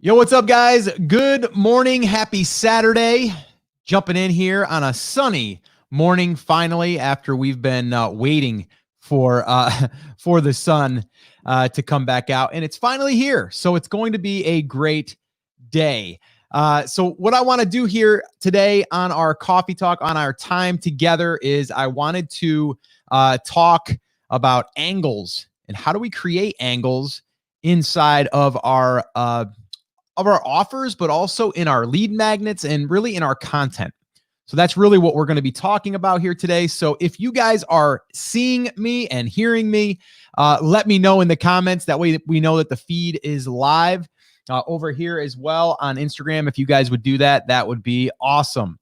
Yo, what's up, guys? Good morning. Happy Saturday. Jumping in here on a sunny morning, finally, after we've been waiting for for the sun to come back out. And it's finally here. So it's going to be a great day. So what I want to do here today on our coffee talk, on our time together, is I wanted to talk about angles and how do we create angles inside of our offers, but also in our lead magnets and really in our content. So that's really what we're going to be talking about here today. So if you guys are seeing me and hearing me, let me know in the comments. That way we know that the feed is live over here as well on Instagram. If you guys would do that, that would be awesome.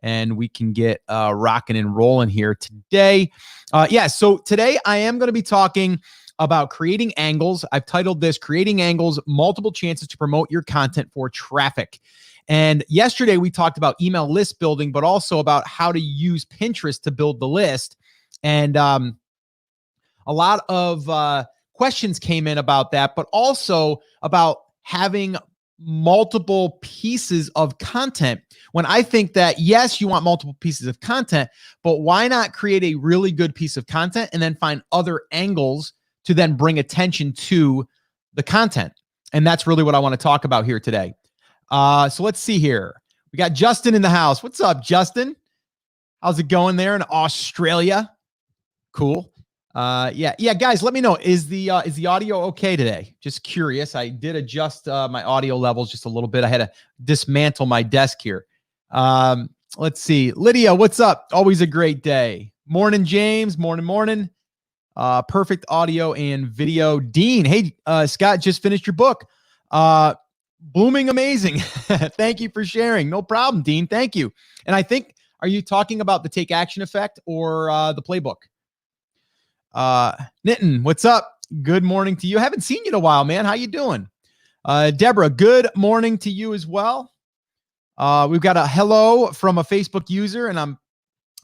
And we can get rocking and rolling here today. So today I am going to be talking about creating angles. I've titled this Creating Angles, Multiple Chances to Promote Your Content for Traffic. And yesterday we talked about email list building, but also about how to use Pinterest to build the list. And a lot of questions came in about that, but also about having multiple pieces of content. When I think that, yes, you want multiple pieces of content, but why not create a really good piece of content and then find other angles to then bring attention to the content? And that's really what I want to talk about here today. So let's see here. We got Justin in the house. What's up, Justin? How's it going there in Australia? Cool. Yeah, guys, let me know. Is the audio okay today? Just curious. I did adjust my audio levels just a little bit. I had to dismantle my desk here. Let's see. Lydia, what's up? Always a great day. Morning, James. Morning. Perfect audio and video. Dean, hey, Scott just finished your book. Blooming amazing. Thank you for sharing. No problem, Dean. Thank you. And I think, are you talking about the take action effect or the playbook? Nitin, what's up? Good morning to you. I haven't seen you in a while, man. How you doing? Deborah, good morning to you as well. We've got a hello from a Facebook user, and I'm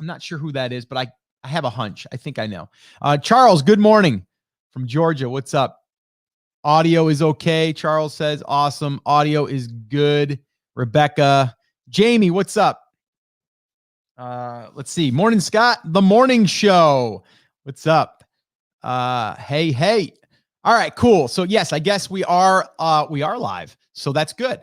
not sure who that is, but I have a hunch. I think I know. Charles, good morning from Georgia. What's up? Audio is okay. Charles says, awesome. Audio is good. Rebecca. Jamie, what's up? Let's see. Morning, Scott. The morning show. What's up? Hey. All right, cool. So yes, I guess we are live. So that's good.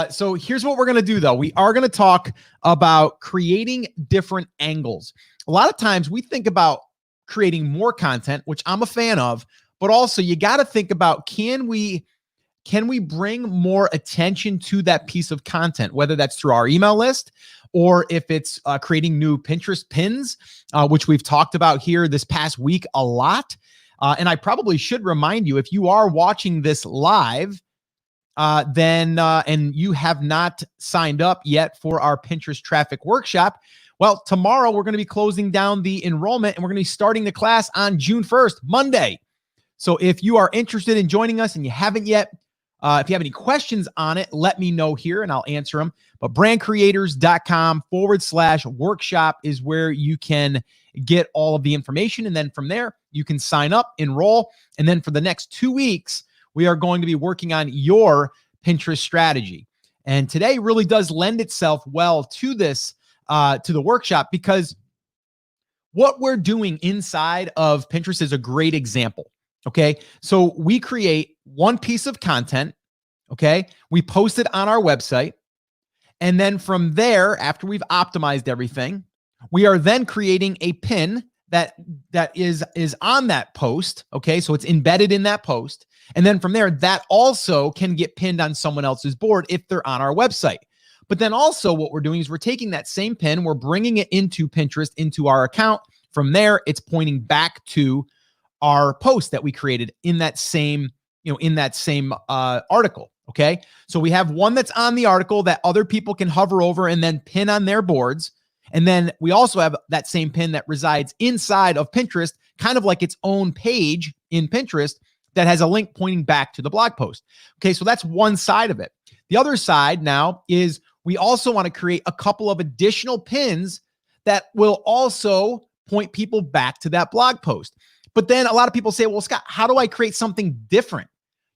So here's what we're going to do, though. We are going to talk about creating different angles. A lot of times we think about creating more content, which I'm a fan of, but also you got to think about, can we bring more attention to that piece of content, whether that's through our email list or if it's creating new Pinterest pins, which we've talked about here this past week a lot. And I probably should remind you, if you are watching this live, and you have not signed up yet for our Pinterest traffic workshop, well, tomorrow we're going to be closing down the enrollment and we're going to be starting the class on June 1st, Monday. So if you are interested in joining us and you haven't yet, if you have any questions on it, let me know here and I'll answer them. But brandcreators.com/workshop is where you can get all of the information. And then from there, you can sign up, enroll. And then for the next 2 weeks, we are going to be working on your Pinterest strategy. And today really does lend itself well to this, to the workshop, because what we're doing inside of Pinterest is a great example. Okay. So we create one piece of content. Okay. We post it on our website. And then from there, after we've optimized everything, we are then creating a pin that is on that post. Okay. So it's embedded in that post. And then from there, that also can get pinned on someone else's board if they're on our website. But then also what we're doing is we're taking that same pin, we're bringing it into Pinterest, into our account. From there, it's pointing back to our post that we created in that same, article. Okay. So we have one that's on the article that other people can hover over and then pin on their boards. And then we also have that same pin that resides inside of Pinterest, kind of like its own page in Pinterest that has a link pointing back to the blog post. Okay. So that's one side of it. The other side now is we also want to create a couple of additional pins that will also point people back to that blog post. But then a lot of people say, well, Scott, how do I create something different?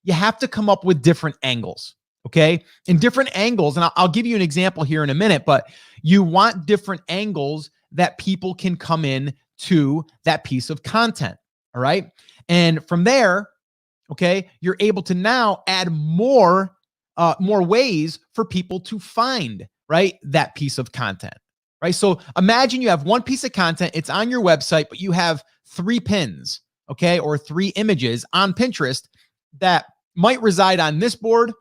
You have to come up with different angles. okay, in different angles. And I'll give you an example here in a minute, but you want different angles that people can come in to that piece of content. All right. And from there, okay, you're able to now add more ways for people to find, right, that piece of content, right? So imagine you have one piece of content, it's on your website, but you have 3 pins, okay, or 3 images on Pinterest that might reside on this board,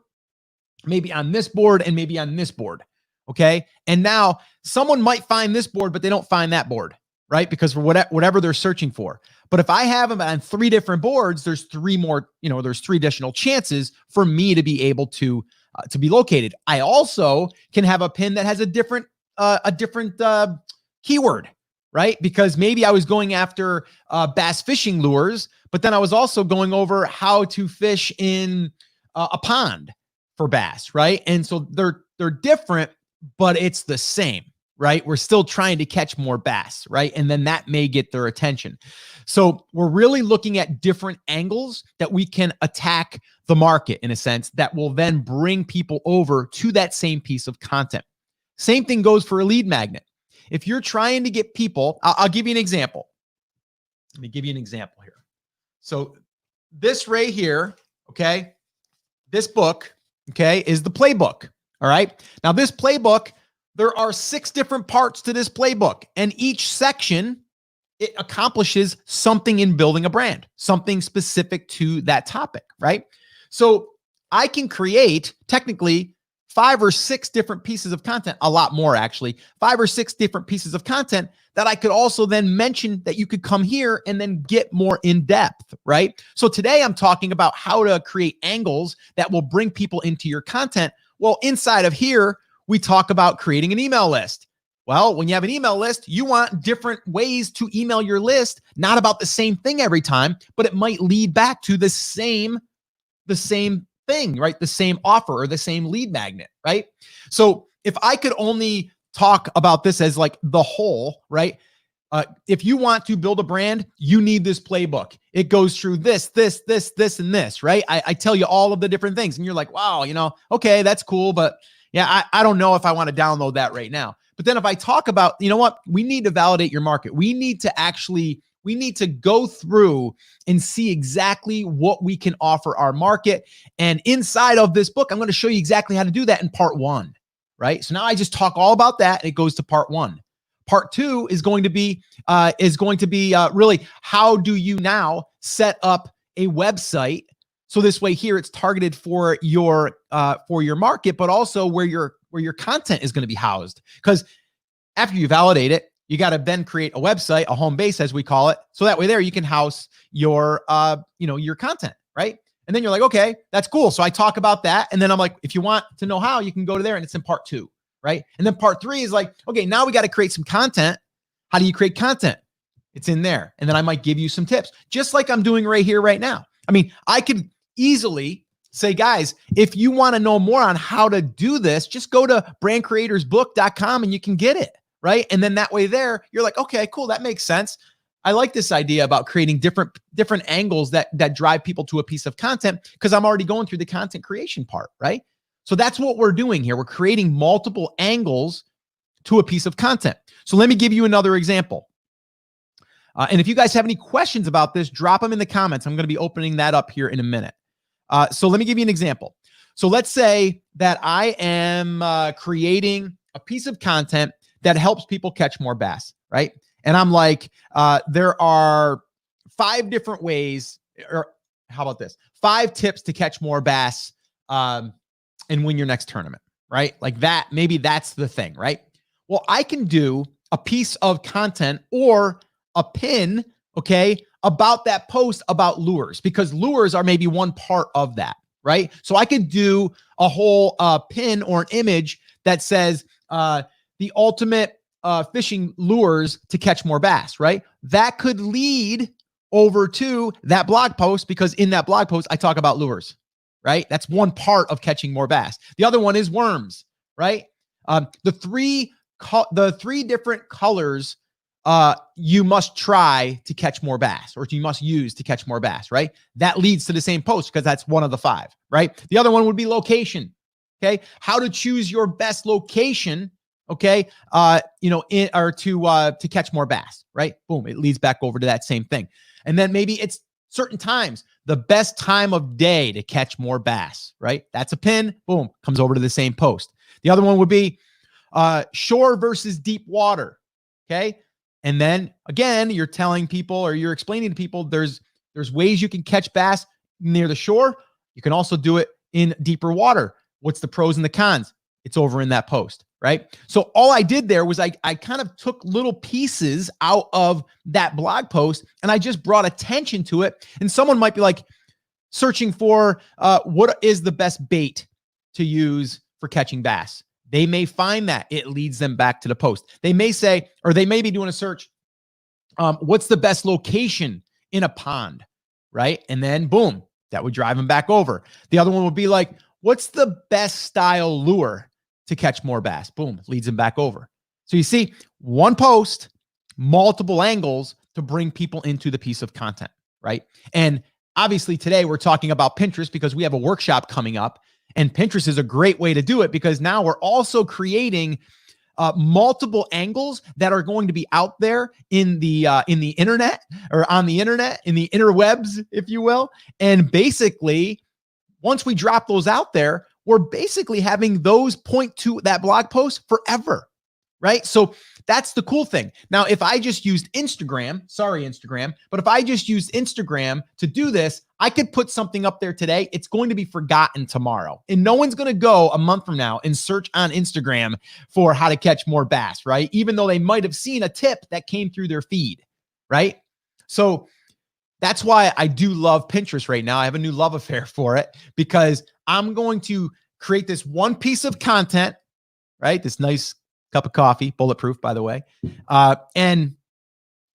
maybe on this board, and maybe on this board, okay? And now someone might find this board, but they don't find that board, right? Because for whatever they're searching for. But if I have them on 3 different boards, there's 3 more, there's 3 additional chances for me to be able to be located. I also can have a pin that has a different keyword, right? Because maybe I was going after bass fishing lures, but then I was also going over how to fish in a pond for bass, right? And so they're different, but it's the same, right? We're still trying to catch more bass, right? And then that may get their attention. So we're really looking at different angles that we can attack the market in a sense that will then bring people over to that same piece of content. Same thing goes for a lead magnet. If you're trying to get people, I'll give you an example. Let me give you an example here. So this right here, okay, this book, okay, is the playbook. All right. Now this playbook, there are 6 different parts to this playbook, and each section, it accomplishes something in building a brand, something specific to that topic, right? So I can create technically 5 or 6 different pieces of content, a lot more actually, 5 or 6 different pieces of content that I could also then mention that you could come here and then get more in depth, right? So today I'm talking about how to create angles that will bring people into your content. Well, inside of here, we talk about creating an email list. Well, when you have an email list, you want different ways to email your list, not about the same thing every time, but it might lead back to the same thing, right? The same offer or the same lead magnet, right? So if I could only talk about this as like the whole, right? If you want to build a brand, you need this playbook. It goes through this, and this, right? I tell you all of the different things and you're like, wow, okay, that's cool. But yeah, I don't know if I want to download that right now. But then if I talk about, what, we need to validate your market. We need to go through and see exactly what we can offer our market. And inside of this book, I'm going to show you exactly how to do that in part 1, right? So now I just talk all about that and it goes to part 1. Part 2 is going to be really how do you now set up a website. So this way here, it's targeted for your market, but also where your content is going to be housed. Because after you validate it, you got to then create a website, a home base, as we call it. So that way there you can house your content, right? And then you're like, okay, that's cool. So I talk about that. And then I'm like, if you want to know how, you can go to there and it's in part 2, right? And then part 3 is like, okay, now we got to create some content. How do you create content? It's in there. And then I might give you some tips, just like I'm doing right here, right now. I mean, I could easily say, guys, if you want to know more on how to do this, just go to brandcreatorsbook.com and you can get it, right? And then that way there, you're like, okay, cool. That makes sense. I like this idea about creating different angles that drive people to a piece of content because I'm already going through the content creation part, right? So that's what we're doing here. We're creating multiple angles to a piece of content. So let me give you another example. And if you guys have any questions about this, drop them in the comments. I'm going to be opening that up here in a minute. So let me give you an example. So let's say that I am creating a piece of content that helps people catch more bass, right? And I'm like, there are 5 different ways, or how about this? 5 tips to catch more bass and win your next tournament, right? Like that, maybe that's the thing, right? Well, I can do a piece of content or a pin, okay, about that post about lures, because lures are maybe one part of that, right? So I could do a whole pin or an image that says the ultimate fishing lures to catch more bass, right? That could lead over to that blog post because in that blog post, I talk about lures, right? That's one part of catching more bass. The other one is worms, right? The three different colors you must try to catch more bass, or you must use to catch more bass, right? That leads to the same post because that's one of the 5, right? The other one would be location, Okay. How to choose your best location. Okay. To catch more bass, right? Boom. It leads back over to that same thing. And then maybe it's certain times, the best time of day to catch more bass, right? That's a pin. Boom. Comes over to the same post. The other one would be shore versus deep water. Okay. And then again, you're telling people, or you're explaining to people, there's ways you can catch bass near the shore. You can also do it in deeper water. What's the pros and the cons? It's over in that post, right? So all I did there was I kind of took little pieces out of that blog post and I just brought attention to it. And someone might be like searching for what is the best bait to use for catching bass. They may find that it leads them back to the post. They may say, or they may be doing a search, what's the best location in a pond, right? And then boom, that would drive them back over. The other one would be like, what's the best style lure to catch more bass? Boom, leads them back over. So you see, one post, multiple angles to bring people into the piece of content, right? And obviously today we're talking about Pinterest because we have a workshop coming up. And Pinterest is a great way to do it because now we're also creating multiple angles that are going to be out there in the internet, or on the internet, in the interwebs, if you will. And basically, once we drop those out there, we're basically having those point to that blog post forever, right? So that's the cool thing. Now, if I just used Instagram, sorry, Instagram, but if I just used Instagram to do this, I could put something up there today. It's going to be forgotten tomorrow. And no one's going to go a month from now and search on Instagram for how to catch more bass, right? Even though they might have seen a tip that came through their feed, right? So that's why I do love Pinterest right now. I have a new love affair for it because I'm going to create this one piece of content, right? This nice cup of coffee, bulletproof, by the way. And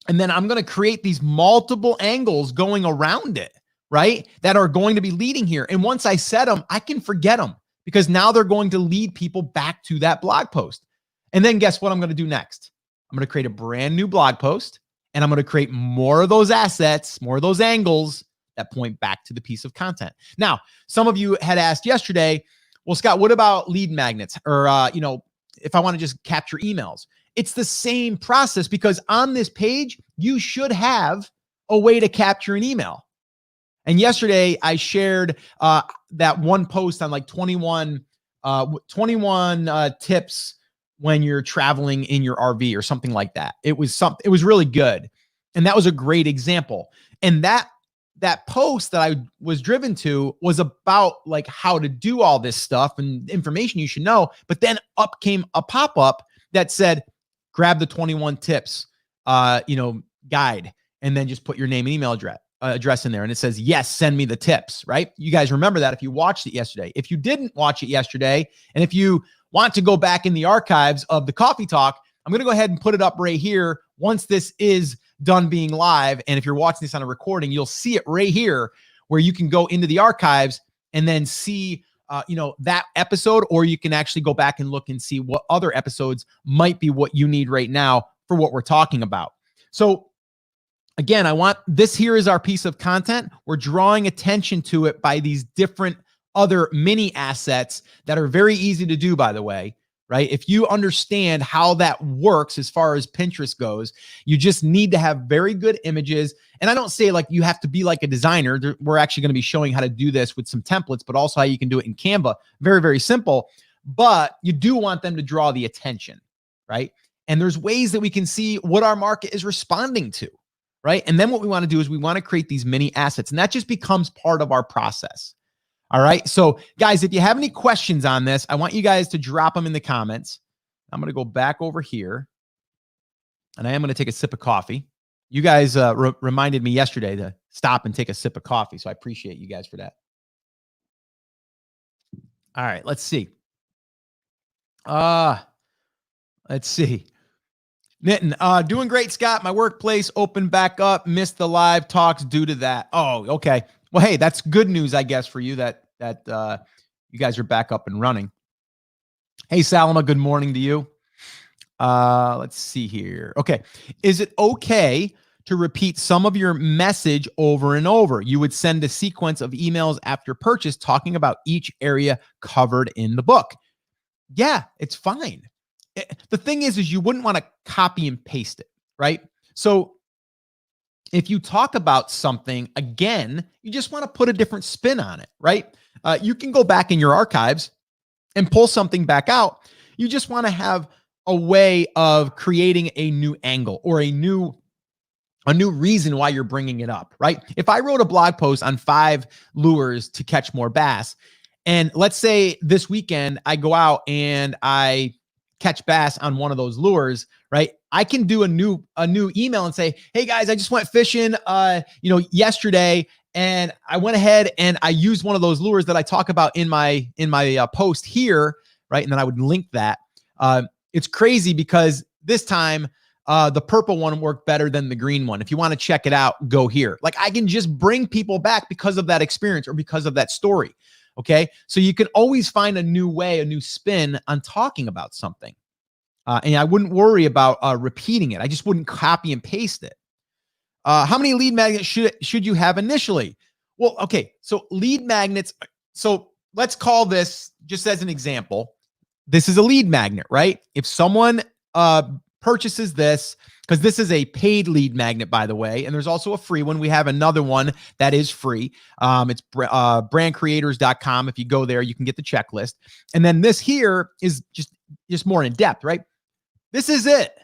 then I'm going to create these multiple angles going around it, right? That are going to be leading here. And once I set them, I can forget them because now they're going to lead people back to that blog post. And then guess what I'm going to do next? I'm going to create a brand new blog post and I'm going to create more of those assets, more of those angles that point back to the piece of content. Now, some of you had asked yesterday, well, Scott, what about lead magnets? Or, if I want to just capture emails, it's the same process because on this page, you should have a way to capture an email. And yesterday I shared that one post on like 21 tips when you're traveling in your RV or something like that. It was really good. And that was a great example. And that post that I was driven to was about like how to do all this stuff and information you should know. But then up came a pop-up that said, grab the 21 tips, guide, and then just put your name and email address in there. And it says, yes, send me the tips, right? You guys remember that if you watched it yesterday. If you didn't watch it yesterday, and if you want to go back in the archives of the Coffee Talk, I'm going to go ahead and put it up right here once this is done being live. And if you're watching this on a recording, you'll see it right here where you can go into the archives and then see, that episode, or you can actually go back and look and see what other episodes might be what you need right now for what we're talking about. So again, this here is our piece of content. We're drawing attention to it by these different other mini assets that are very easy to do, by the way. Right? If you understand how that works as far as Pinterest goes, you just need to have very good images. And I don't say like you have to be like a designer. We're actually going to be showing how to do this with some templates, but also how you can do it in Canva. Very, very simple. But you do want them to draw the attention, right? And there's ways that we can see what our market is responding to, right? And then what we want to do is we want to create these mini assets, and that just becomes part of our process. All right. So guys, if you have any questions on this, I want you guys to drop them in the comments. I'm going to go back over here and I am going to take a sip of coffee. You guys reminded me yesterday to stop and take a sip of coffee. So I appreciate you guys for that. All right, let's see. Let's see. Nitin, doing great, Scott. My workplace opened back up. Missed the live talks due to that. Oh, okay. Well, hey, that's good news, I guess, for you that you guys are back up and running. Hey, Salama, good morning to you. Let's see here. Okay. Is it okay to repeat some of your message over and over. You would send a sequence of emails after purchase talking about each area covered in the book. Yeah, it's fine. The thing is you wouldn't want to copy and paste it, right? So if you talk about something again, you just want to put a different spin on it, right? You can go back in your archives and pull something back out. You just want to have a way of creating a new angle or a new reason why you're bringing it up, right? If I wrote a blog post on 5 lures to catch more bass, and let's say this weekend I go out and I catch bass on one of those lures, right? I can do a new email and say, hey guys, I just went fishing, yesterday, and I went ahead and I used one of those lures that I talk about in my post here, right? And then I would link that. It's crazy because this time the purple one worked better than the green one. If you want to check it out, go here. Like I can just bring people back because of that experience or because of that story. Okay. So you can always find a new way, a new spin on talking about something. And I wouldn't worry about repeating it. I just wouldn't copy and paste it. How many lead magnets should you have initially? Well, okay. So lead magnets. So let's call this, just as an example, this is a lead magnet, right? If someone purchases this, because this is a paid lead magnet, by the way, and there's also a free one. We have another one that is free. It's brandcreators.com. If you go there, you can get the checklist. And then this here is just more in depth, right? This is it.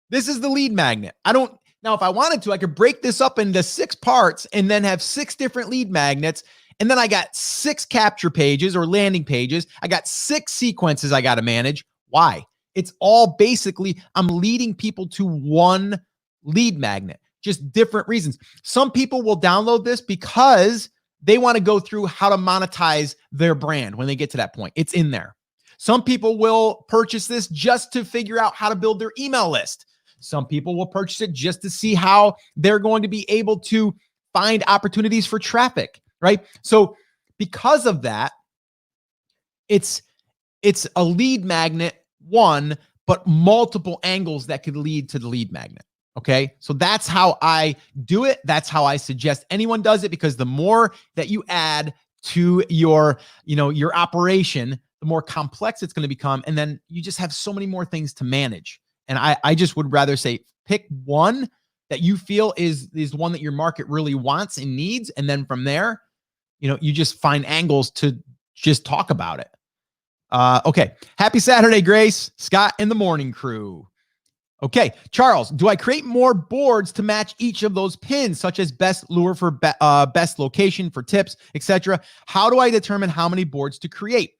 This is the lead magnet. Now, if I wanted to, I could break this up into 6 parts and then have 6 different lead magnets. And then I got 6 capture pages or landing pages. I got 6 sequences I got to manage. Why? It's all basically, I'm leading people to one lead magnet, just different reasons. Some people will download this because they want to go through how to monetize their brand when they get to that point. It's in there. Some people will purchase this just to figure out how to build their email list. Some people will purchase it just to see how they're going to be able to find opportunities for traffic, right? So because of that, it's a lead magnet, one, but multiple angles that could lead to the lead magnet. Okay. So that's how I do it. That's how I suggest anyone does it, because the more that you add to your operation, the more complex it's going to become. And then you just have so many more things to manage. And I just would rather say, pick one that you feel is one that your market really wants and needs. And then from there, you just find angles to just talk about it. Okay. Happy Saturday, Grace, Scott, and the morning crew. Okay. Charles, do I create more boards to match each of those pins, such as best lure for best location for tips, etc.? How do I determine how many boards to create?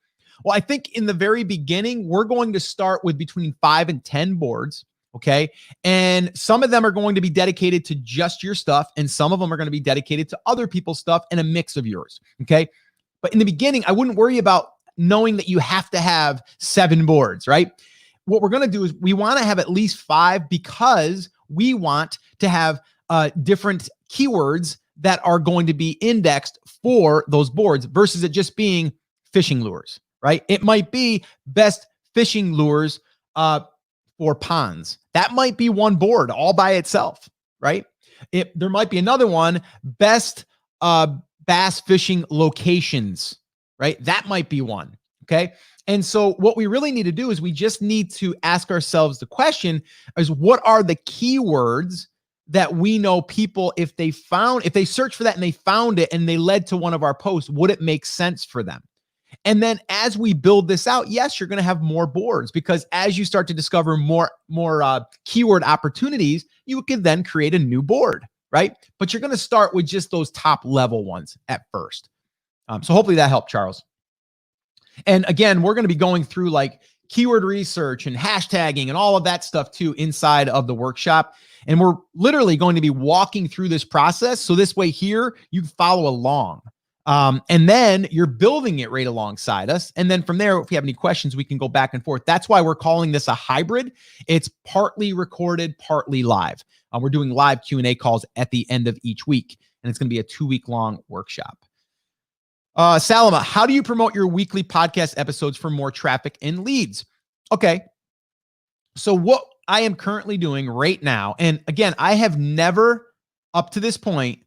Well, I think in the very beginning, we're going to start with between 5 and 10 boards. Okay. And some of them are going to be dedicated to just your stuff, and some of them are going to be dedicated to other people's stuff and a mix of yours. Okay. But in the beginning, I wouldn't worry about knowing that you have to have 7 boards, right? What we're going to do is we want to have at least 5, because we want to have different keywords that are going to be indexed for those boards versus it just being fishing lures, right? It might be best fishing lures for ponds. That might be one board all by itself, right? There might be another one, best bass fishing locations, right? That might be one. Okay. And so what we really need to do is we just need to ask ourselves the question is, what are the keywords that we know people, if they search for that and they found it and they led to one of our posts, would it make sense for them? And then as we build this out, yes, you're going to have more boards, because as you start to discover more keyword opportunities, you can then create a new board, right? But you're going to start with just those top level ones at first. So hopefully that helped, Charles. And again, we're going to be going through like keyword research and hashtagging and all of that stuff too inside of the workshop. And we're literally going to be walking through this process. So this way here, you can follow along. And then you're building it right alongside us. And then from there, if you have any questions, we can go back and forth. That's why we're calling this a hybrid. It's partly recorded, partly live. We're doing live Q&A calls at the end of each week, and it's going to be a 2-week-long workshop. Salama, how do you promote your weekly podcast episodes for more traffic and leads? Okay. So what I am currently doing right now, and again, I have never up to this point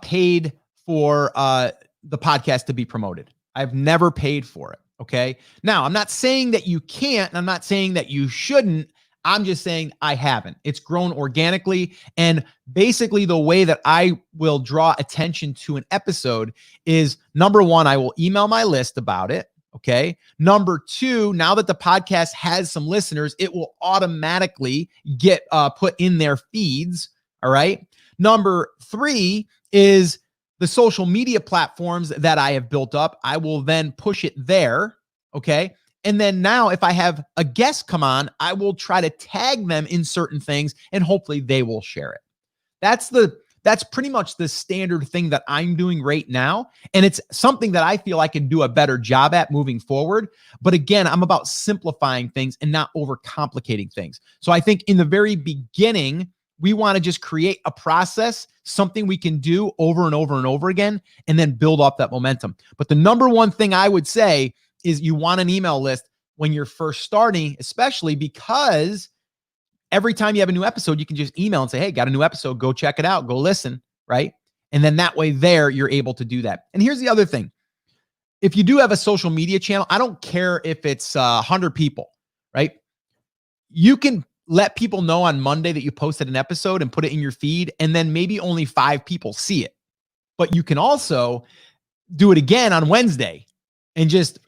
paid for the podcast to be promoted. I've never paid for it. Okay. Now, I'm not saying that you can't, and I'm not saying that you shouldn't. I'm just saying I haven't. It's grown organically. And basically, the way that I will draw attention to an episode is, number one, I will email my list about it. Okay. Number two, now that the podcast has some listeners, it will automatically get put in their feeds. All right. Number three is the social media platforms that I have built up. I will then push it there. Okay. And then now if I have a guest come on, I will try to tag them in certain things and hopefully they will share it. That's pretty much the standard thing that I'm doing right now. And it's something that I feel I can do a better job at moving forward. But again, I'm about simplifying things and not overcomplicating things. So I think in the very beginning, we want to just create a process, something we can do over and over and over again, and then build up that momentum. But the number one thing I would say is you want an email list when you're first starting, especially because every time you have a new episode, you can just email and say, hey, got a new episode, go check it out, go listen, right? And then that way there, you're able to do that. And here's the other thing. If you do have a social media channel, I don't care if it's 100 people, right? You can let people know on Monday that you posted an episode and put it in your feed, and then maybe only 5 people see it. But you can also do it again on Wednesday and just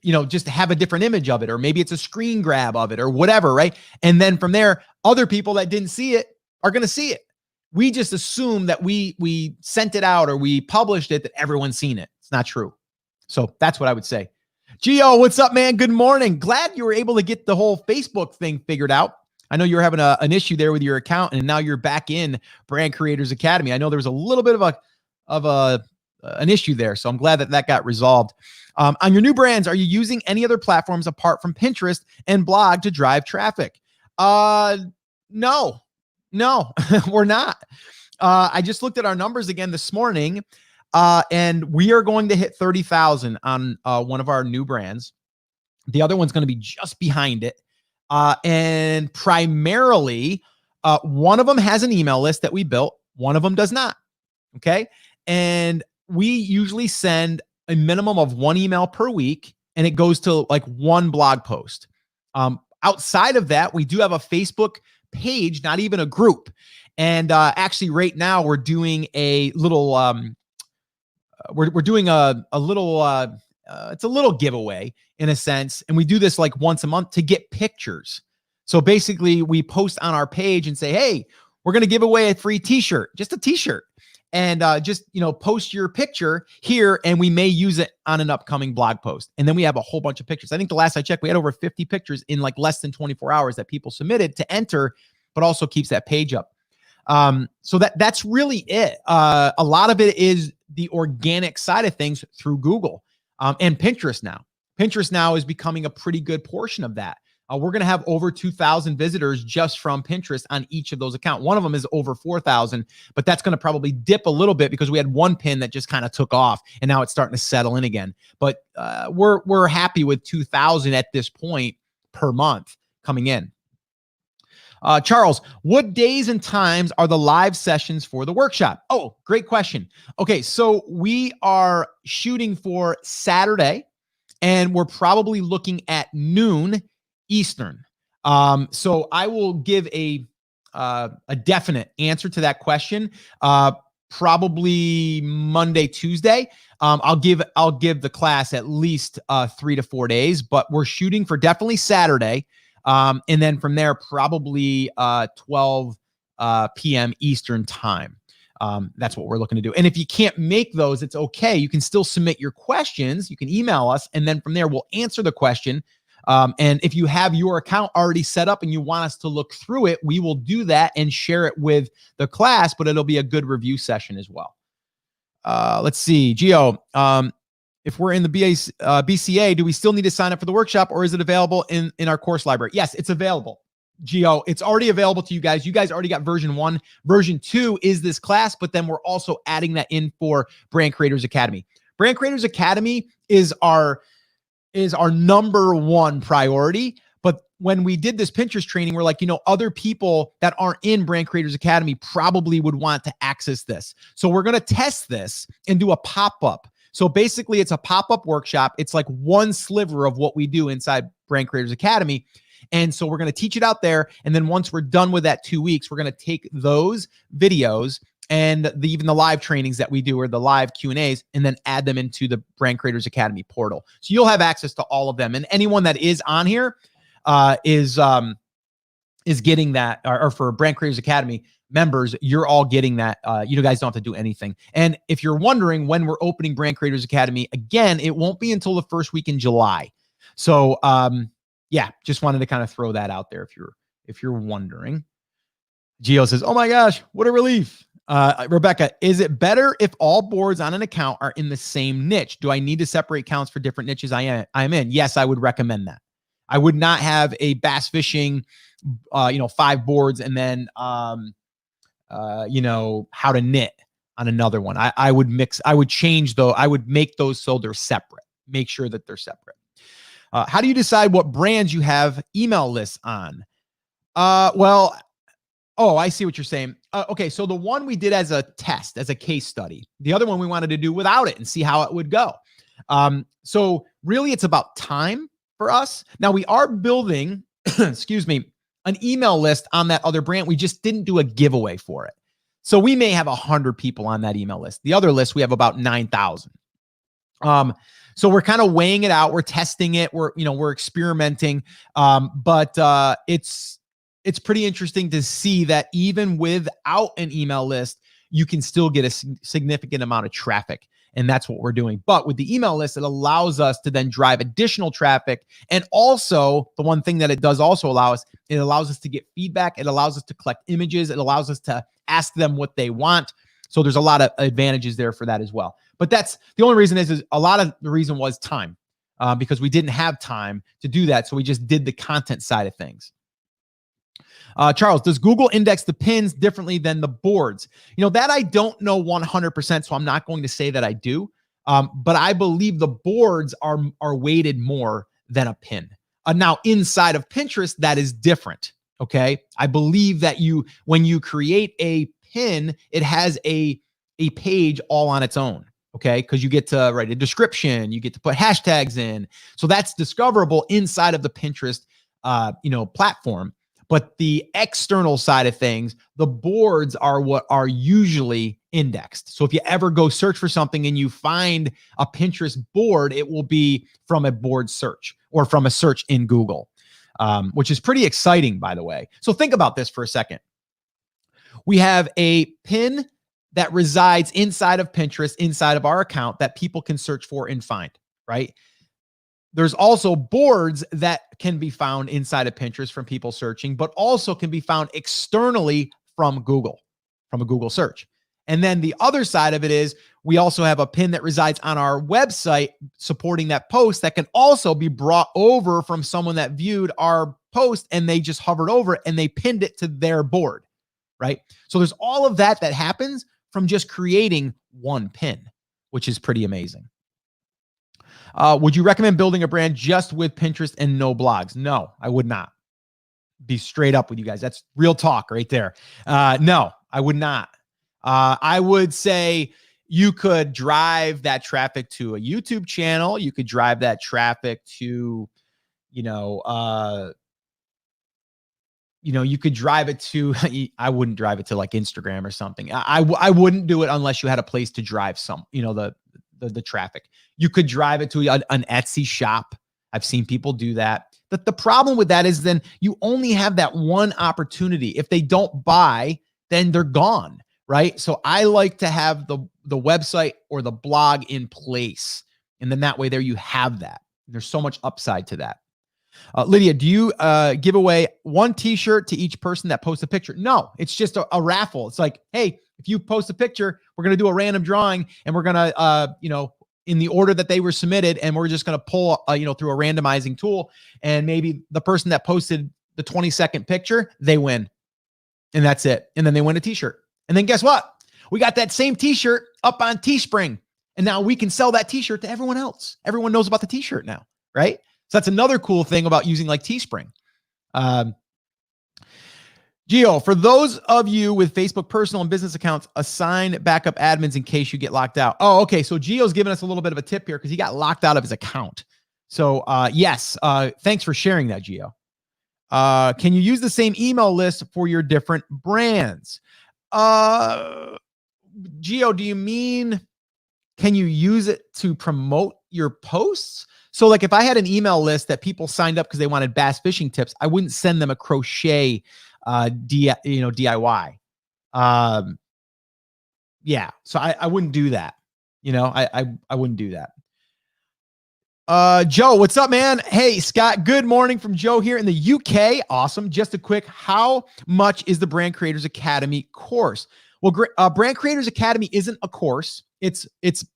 have a different image of it, or maybe it's a screen grab of it or whatever, right? And then from there, other people that didn't see it are going to see it. We just assume that we sent it out or we published it, that everyone's seen it. It's not true. So that's what I would say. Gio, what's up, man? Good morning. Glad you were able to get the whole Facebook thing figured out. I know you were having an issue there with your account, and now you're back in Brand Creators Academy. I know there was a little bit of an issue there, so I'm glad that got resolved. On your new brands, are you using any other platforms apart from Pinterest and blog to drive traffic? No, we're not. I just looked at our numbers again this morning, and we are going to hit 30,000 on one of our new brands. The other one's going to be just behind it. And primarily, one of them has an email list that we built. One of them does not. Okay. And we usually send a minimum of 1 email per week, and it goes to like 1 blog post. Outside of that, we do have a Facebook page, not even a group. And actually right now we're doing a little, we're doing a little, it's a little giveaway in a sense. And we do this like once a month to get pictures. So basically we post on our page and say, hey, we're going to give away a free t-shirt, just a t-shirt. And just, post your picture here, and we may use it on an upcoming blog post. And then we have a whole bunch of pictures. I think the last I checked, we had over 50 pictures in like less than 24 hours that people submitted to enter, but also keeps that page up. So that's really it. A lot of it is the organic side of things through Google and Pinterest now. Pinterest now is becoming a pretty good portion of that. We're going to have over 2,000 visitors just from Pinterest on each of those accounts. One of them is over 4,000, but that's going to probably dip a little bit because we had one pin that just kind of took off, and now it's starting to settle in again. But we're happy with 2,000 at this point per month coming in. Charles, what days and times are the live sessions for the workshop? Oh, great question. Okay, so we are shooting for Saturday, and we're probably looking at noon Eastern. So I will give a definite answer to that question. Probably Monday, Tuesday. I'll give the class at least 3 to 4 days, but we're shooting for definitely Saturday. And then from there, probably 12 p.m. Eastern time. That's what we're looking to do. And if you can't make those, it's okay. You can still submit your questions. You can email us, and then from there, we'll answer the question. And if you have your account already set up and you want us to look through it, we will do that and share it with the class, but it'll be a good review session as well. Let's see, Gio, if we're in the BCA, do we still need to sign up for the workshop, or is it available in our course library? Yes, it's available. Gio, it's already available to you guys. You guys already got version 1. Version 2 is this class, but then we're also adding that in for Brand Creators Academy. Brand Creators Academy is our number 1 priority. But when we did this Pinterest training, we're like, other people that aren't in Brand Creators Academy probably would want to access this. So we're going to test this and do a pop-up. So basically it's a pop-up workshop. It's like one sliver of what we do inside Brand Creators Academy. And so we're going to teach it out there. And then once we're done with that 2 weeks, we're going to take those videos and even the live trainings that we do, or the live Q&As, and then add them into the Brand Creators Academy portal. So you'll have access to all of them. And anyone that is on here is getting that, or for Brand Creators Academy members, you're all getting that. You guys don't have to do anything. And if you're wondering when we're opening Brand Creators Academy, again, it won't be until the first week in July. So yeah, just wanted to kind of throw that out there if you're wondering. Gio says, oh my gosh, what a relief. Rebecca, is it better if all boards on an account are in the same niche? Do I need to separate accounts for different niches I'm in? Yes, I would recommend that. I would not have a bass fishing, 5 boards and then, how to knit on another one. I would change though. I would make those so they're separate. Make sure that they're separate. How do you decide what brands you have email lists on? Oh, I see what you're saying. Okay, so the one we did as a test, as a case study. The other one we wanted to do without it and see how it would go. So really it's about time for us. Now we are building, excuse me, an email list on that other brand. We just didn't do a giveaway for it. So we may have 100 people on that email list. The other list, we have about 9,000. So we're kind of weighing it out. We're testing it. We're experimenting. But it's pretty interesting to see that even without an email list, you can still get a significant amount of traffic. And that's what we're doing. But with the email list, it allows us to then drive additional traffic. And also, the one thing that it does also allow us, it allows us to get feedback. It allows us to collect images. It allows us to ask them what they want. So there's a lot of advantages there for that as well. But that's the only reason is a lot of the reason was time, because we didn't have time to do that. So we just did the content side of things. Charles, does Google index the pins differently than the boards? That I don't know 100%, so I'm not going to say that I do. But I believe the boards are weighted more than a pin. Now, inside of Pinterest, that is different, okay? I believe that when you create a pin, it has a page all on its own, okay? Because you get to write a description, you get to put hashtags in. So that's discoverable inside of the Pinterest, platform. But the external side of things, the boards are what are usually indexed. So if you ever go search for something and you find a Pinterest board, it will be from a board search or from a search in Google, which is pretty exciting, by the way. So think about this for a second. We have a pin that resides inside of Pinterest, inside of our account that people can search for and find, right? There's also boards that can be found inside of Pinterest from people searching, but also can be found externally from Google, from a Google search. And then the other side of it is we also have a pin that resides on our website supporting that post that can also be brought over from someone that viewed our post and they just hovered over it and they pinned it to their board, right? So there's all of that happens from just creating one pin, which is pretty amazing. Would you recommend building a brand just with Pinterest and no blogs? No, I would not. Be straight up with you guys. That's real talk right there. No, I would not. I would say you could drive that traffic to a YouTube channel. You could drive that traffic to, you could drive it to, I wouldn't drive it to like Instagram or something. I wouldn't do it unless you had a place to drive the traffic. You could drive it to an Etsy shop. I've seen people do that. But the problem with that is then you only have that one opportunity. If they don't buy, then they're gone, right? So I like to have the website or the blog in place. And then that way there you have that. There's so much upside to that. Lydia, do you give away one t-shirt to each person that posts a picture? No, it's just a raffle. It's like, hey, if you post a picture, we're going to do a random drawing and we're going to, in the order that they were submitted, and we're just going to pull, through a randomizing tool, and maybe the person that posted the 20-second picture, they win. And that's it. And then they win a t-shirt. And then guess what? We got that same t-shirt up on Teespring. And now we can sell that t-shirt to everyone else. Everyone knows about the t-shirt now, right? So that's another cool thing about using like Teespring. Gio, for those of you with Facebook personal and business accounts, assign backup admins in case you get locked out. Oh, okay. So Gio's giving us a little bit of a tip here because he got locked out of his account. So yes, thanks for sharing that, Gio. Can you use the same email list for your different brands? Gio, do you mean can you use it to promote your posts? So like if I had an email list that people signed up because they wanted bass fishing tips, I wouldn't send them a crochet DIY. Yeah. So I wouldn't do that. I wouldn't do that. Joe, what's up, man? Hey, Scott, good morning from Joe here in the UK. Awesome. Just a quick, how much is the Brand Creators Academy course? Well, Brand Creators Academy isn't a course. It's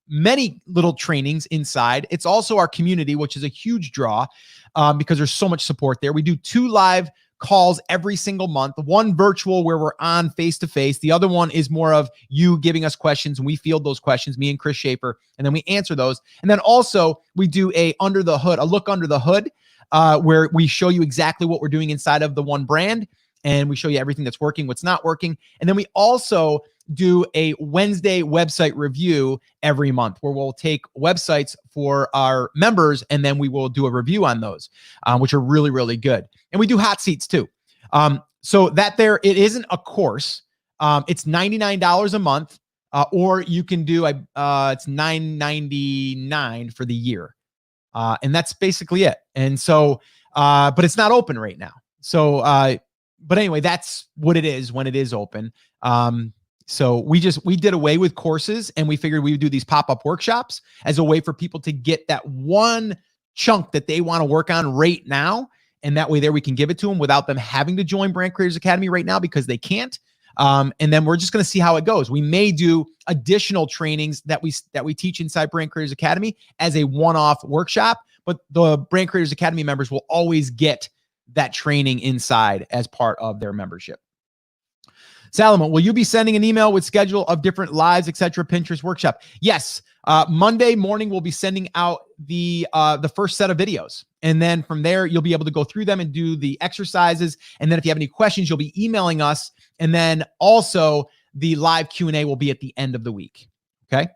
many little trainings inside. It's also our community, which is a huge draw because there's so much support there. We do 2 live calls every single month, one virtual where we're on face-to-face. The other one is more of you giving us questions and we field those questions, me and Chris Schaefer, and then we answer those. And then also we do a look under the hood where we show you exactly what we're doing inside of the one brand. And we show you everything that's working, what's not working. And then we also do a Wednesday website review every month where we'll take websites for our members and then we will do a review on those, which are really, really good. And we do hot seats too. So that there, it isn't a course. It's $99 a month, or you can do, it's $9.99 for the year. And that's basically it. And so, but it's not open right now. So, but anyway, that's what it is when it is open. So we did away with courses and we figured we would do these pop-up workshops as a way for people to get that one chunk that they want to work on right now. And that way there we can give it to them without them having to join Brand Creators Academy right now because they can't. And then we're just going to see how it goes. We may do additional trainings that we teach inside Brand Creators Academy as a one-off workshop, but the Brand Creators Academy members will always get that training inside as part of their membership. Salomon, will you be sending an email with schedule of different lives, etc. Pinterest workshop? Yes. Monday morning, we'll be sending out the first set of videos. And then from there, you'll be able to go through them and do the exercises. And then if you have any questions, you'll be emailing us. And then also the live Q&A will be at the end of the week. Okay.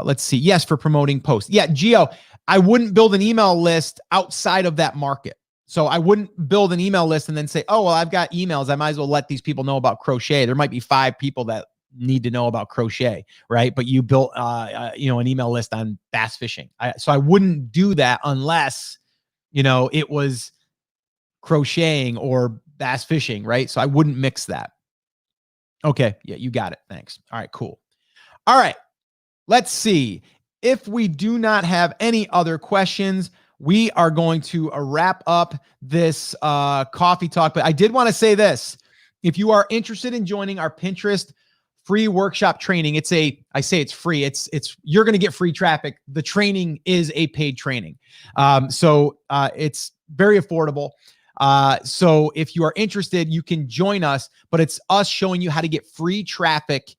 Let's see. Yes, for promoting posts. Yeah, Gio, I wouldn't build an email list outside of that market. So I wouldn't build an email list and then say, oh, well, I've got emails. I might as well let these people know about crochet. There might be 5 people that need to know about crochet, right? But you built, an email list on bass fishing. So I wouldn't do that unless, it was crocheting or bass fishing, right? So I wouldn't mix that. Okay. Yeah, you got it. Thanks. All right, cool. All right. Let's see. If we do not have any other questions, we are going to wrap up this coffee talk. But I did want to say this. If you are interested in joining our Pinterest free workshop training, I say it's free. It's you're going to get free traffic. The training is a paid training. So it's very affordable. So if you are interested, you can join us, but it's us showing you how to get free traffic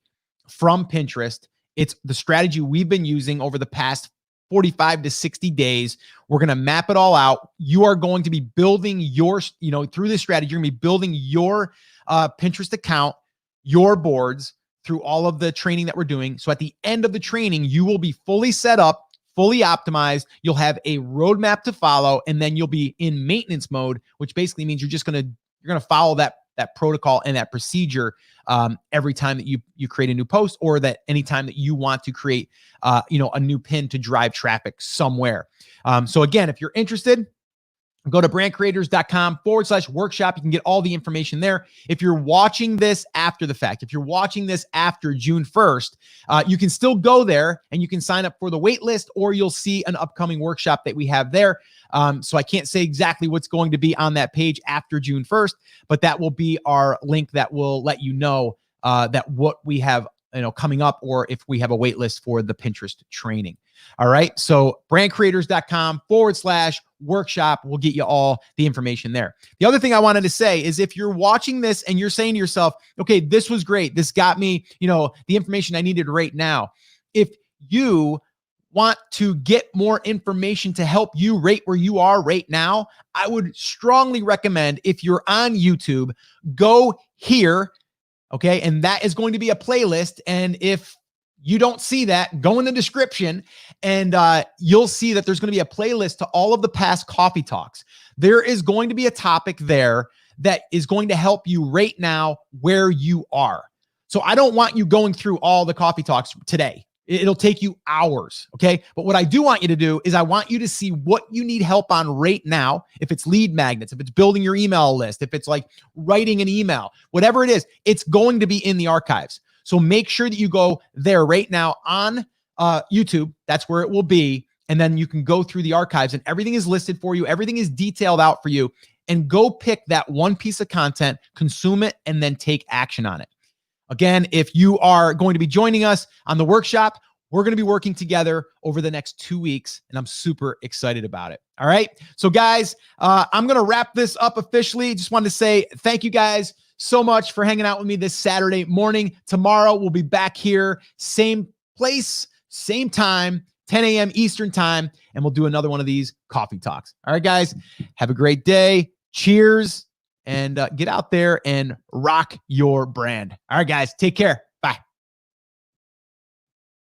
from Pinterest. It's the strategy we've been using over the past 45 to 60 days. We're going to map it all out. You are going to be building your, through this strategy, you're going to be building your Pinterest account, your boards through all of the training that we're doing. So at the end of the training, you will be fully set up, fully optimized. You'll have a roadmap to follow, and then you'll be in maintenance mode, which basically means you're going to follow that protocol and that procedure every time that you create a new post, or that anytime that you want to create a new pin to drive traffic somewhere. So again, if you're interested, go to brandcreators.com/workshop. You can get all the information there. If you're watching this after the fact, if you're watching this after June 1st, you can still go there and you can sign up for the wait list, or you'll see an upcoming workshop that we have there. So I can't say exactly what's going to be on that page after June 1st, but that will be our link that will let you know that what we have coming up, or if we have a wait list for the Pinterest training. All right. So brandcreators.com/workshop will get you all the information there. The other thing I wanted to say is, if you're watching this and you're saying to yourself, okay, this was great, this got me, the information I needed right now. If you want to get more information to help you right where you are right now, I would strongly recommend, if you're on YouTube, go here. Okay. And that is going to be a playlist. And if you don't see that, go in the description and you'll see that there's going to be a playlist to all of the past coffee talks. There is going to be a topic there that is going to help you right now where you are. So I don't want you going through all the coffee talks today. It'll take you hours, okay? But what I do want you to do is I want you to see what you need help on right now. If it's lead magnets, if it's building your email list, if it's like writing an email, whatever it is, it's going to be in the archives. So make sure that you go there right now on YouTube. That's where it will be. And then you can go through the archives and everything is listed for you. Everything is detailed out for you. And go pick that one piece of content, consume it, and then take action on it. Again, if you are going to be joining us on the workshop, we're going to be working together over the next 2 weeks, and I'm super excited about it. All right. So guys, I'm going to wrap this up officially. Just wanted to say thank you guys so much for hanging out with me this Saturday morning. Tomorrow, we'll be back here, same place, same time, 10 a.m. Eastern time, and we'll do another one of these coffee talks. All right, guys, have a great day. Cheers, and get out there and rock your brand. All right, guys, take care.